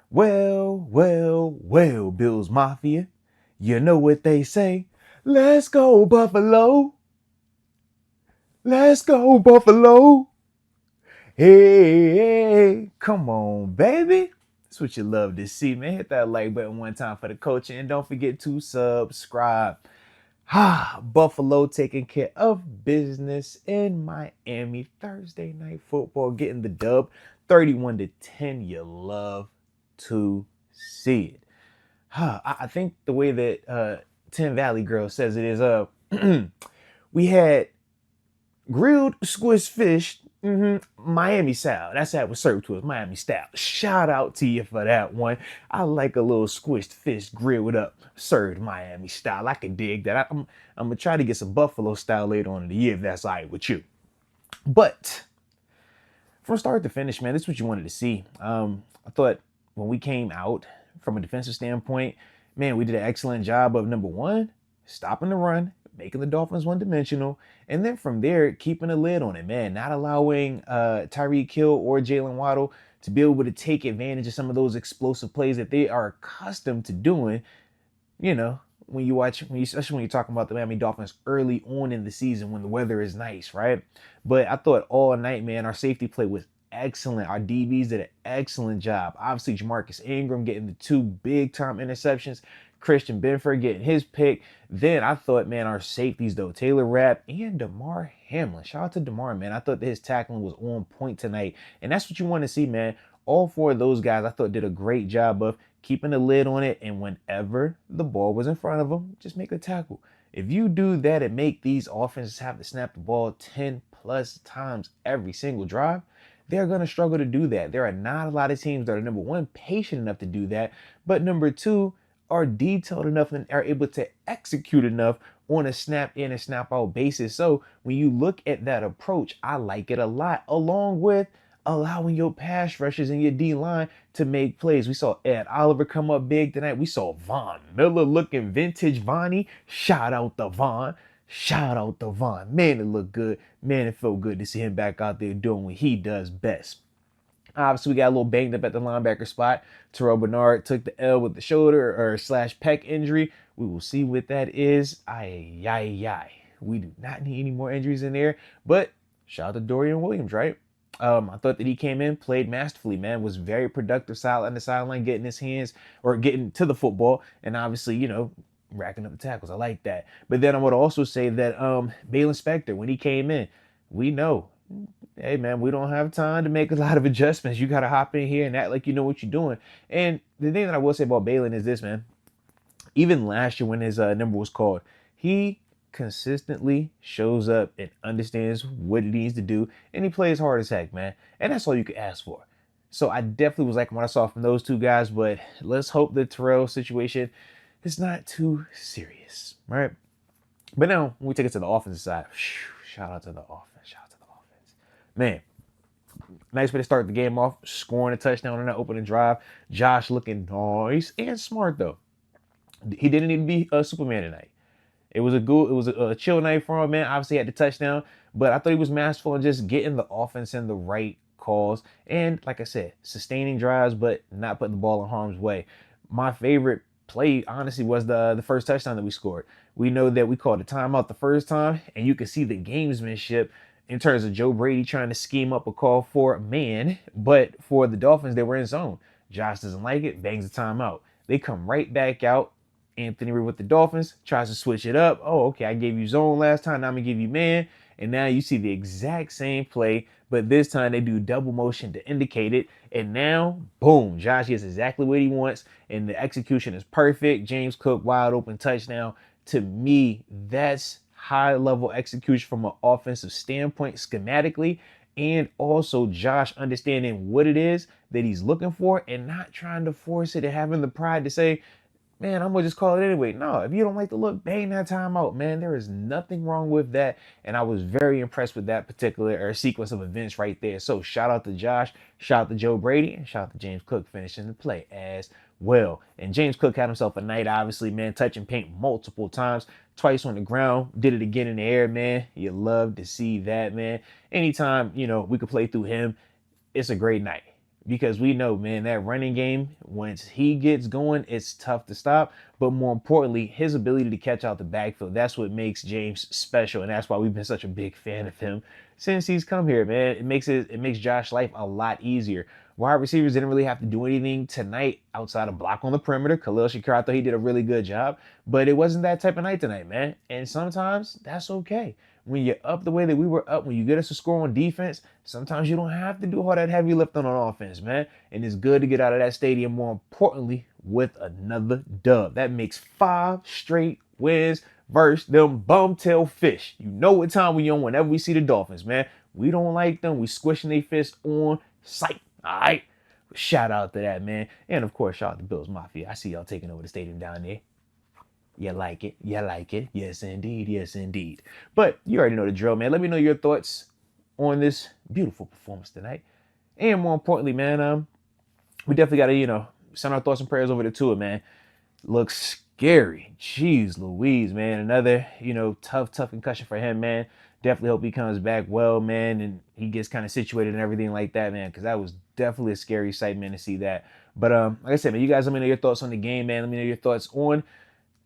Well, Bills Mafia. You know what they say. Let's go, Buffalo. Let's go, Buffalo. Hey, come on, baby. That's what you love to see, man. Hit that like button one time for the coaching, and don't forget to subscribe. Buffalo taking care of business in Miami. Thursday night football getting the dub 31-10. You love to see it. I think the way that Tim Valley Girl says it is we had grilled squished fish, Miami style. That's how it was served to us, Miami style. Shout out to you for that one. I like a little squished fish grilled up, served Miami style. I can dig that. I'm gonna try to get some Buffalo style later on in the year if that's all right with you. But from start to finish, man, this is what you wanted to see. I thought when we came out from a defensive standpoint, man, we did an excellent job of number one, stopping the run, making the Dolphins one-dimensional, and then from there, keeping a lid on it, man, not allowing Tyreek Hill or Jalen Waddle to be able to take advantage of some of those explosive plays that they are accustomed to doing, you know, especially when you're talking about the Miami Dolphins early on in the season when the weather is nice, right? But I thought all night, man, our safety play was excellent. Our DBs did an excellent job. Obviously, Jamarcus Ingram getting the two big time interceptions, Christian Benford getting his pick. Then I thought, man, our safeties though, Taylor Rapp and DeMar Hamlin. Shout out to DeMar, man. I thought that his tackling was on point tonight. And that's what you want to see, man. All four of those guys I thought did a great job of keeping the lid on it. And whenever the ball was in front of them, just make a tackle. If you do that and make these offenses have to snap the ball 10 plus times every single drive, they're going to struggle to do that. There are not a lot of teams that are, number one, patient enough to do that, but number two, are detailed enough and are able to execute enough on a snap in and snap out basis. So when you look at that approach, I like it a lot, along with allowing your pass rushers and your D line to make plays. We saw Ed Oliver come up big tonight. We saw Von Miller looking vintage Vonnie. Shout out to Von. Shout out to Von. Man, it looked good. Man, it felt good to see him back out there doing what he does best. Obviously, we got a little banged up at the linebacker spot. Terrell Bernard took the L with the shoulder or slash pec injury. We will see what that is. Ay. We do not need any more injuries in there. But shout out to Dorian Williams, right? I thought that he came in, played masterfully, man, was very productive on the sideline, getting his hands or getting to the football. And obviously, racking up the tackles. I like that. But then I would also say that Balin Spector, when he came in, we know, hey man, we don't have time to make a lot of adjustments. You got to hop in here and act like you know what you're doing. And the thing that I will say about Balin is this, man. Even last year when his number was called, he consistently shows up and understands what he needs to do, and he plays hard as heck, man. And that's all you could ask for. So I definitely was liking what I saw from those two guys, but let's hope the Terrell situation is not too serious, right? But now, when we take it to the offensive side, shout out to the offense. Man, nice way to start the game off, scoring a touchdown on that opening drive. Josh looking nice and smart, though. He didn't need to be a Superman tonight. It was a chill night for him, man. Obviously, he had the touchdown, but I thought he was masterful in just getting the offense in the right calls. And like I said, sustaining drives, but not putting the ball in harm's way. My favorite play, honestly, was the first touchdown that we scored. We know that we called a timeout the first time, and you can see the gamesmanship in terms of Joe Brady trying to scheme up a call for man, but for the Dolphins, they were in zone. Josh doesn't like it, bangs the timeout. They come right back out. Anthony Reed with the Dolphins tries to switch it up. Oh, okay, I gave you zone last time, now I'm going to give you man. And now you see the exact same play, but this time they do double motion to indicate it. And now, boom, Josh gets exactly what he wants, and the execution is perfect. James Cook, wide open touchdown. To me, that's high-level execution from an offensive standpoint schematically, and also Josh understanding what it is that he's looking for and not trying to force it and having the pride to say, man, I'm going to just call it anyway. No, if you don't like the look, bang that time out, man. There is nothing wrong with that, and I was very impressed with that particular sequence of events right there. So shout out to Josh, shout out to Joe Brady, and shout out to James Cook finishing the play as well. And James Cook had himself a night, obviously, man, touching paint multiple times, twice on the ground, did it again in the air, man. You love to see that, man. Anytime, we could play through him, it's a great night. because we know, man, that running game, once he gets going, it's tough to stop. But more importantly, his ability to catch out the backfield, that's what makes James special. And that's why we've been such a big fan of him since he's come here, man. It makes Josh's life a lot easier. Wide receivers didn't really have to do anything tonight outside of block on the perimeter. Khalil Shakir, I thought he did a really good job, but it wasn't that type of night tonight, man. And sometimes that's okay. When you're up the way that we were up, when you get us a score on defense, sometimes you don't have to do all that heavy lifting on offense, man. And it's good to get out of that stadium, more importantly, with another dub. That makes 5 straight wins versus them bum-tailed fish. You know what time we on whenever we see the Dolphins, man. We don't like them. We squishing their fists on sight. All right. Shout out to that, man. And of course, shout out to Bills Mafia. I see y'all taking over the stadium down there. You like it? You like it? Yes, indeed. Yes, indeed. But you already know the drill, man. Let me know your thoughts on this beautiful performance tonight. And more importantly, man, we definitely got to, send our thoughts and prayers over to Tua, man. Looks scary. Jeez Louise, man. Another, tough concussion for him, man. Definitely hope he comes back well, man, and he gets kind of situated and everything like that, man, because that was definitely a scary sight, man, to see that. But like I said, man, you guys let me know your thoughts on the game, man. Let me know your thoughts on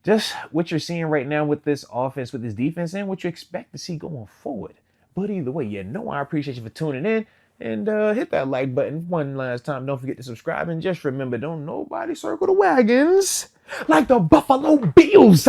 just what you're seeing right now with this offense, with this defense, and what you expect to see going forward. But either way, I appreciate you for tuning in. And hit that like button one last time. Don't forget to subscribe. And just remember, don't nobody circle the wagons like the Buffalo Bills.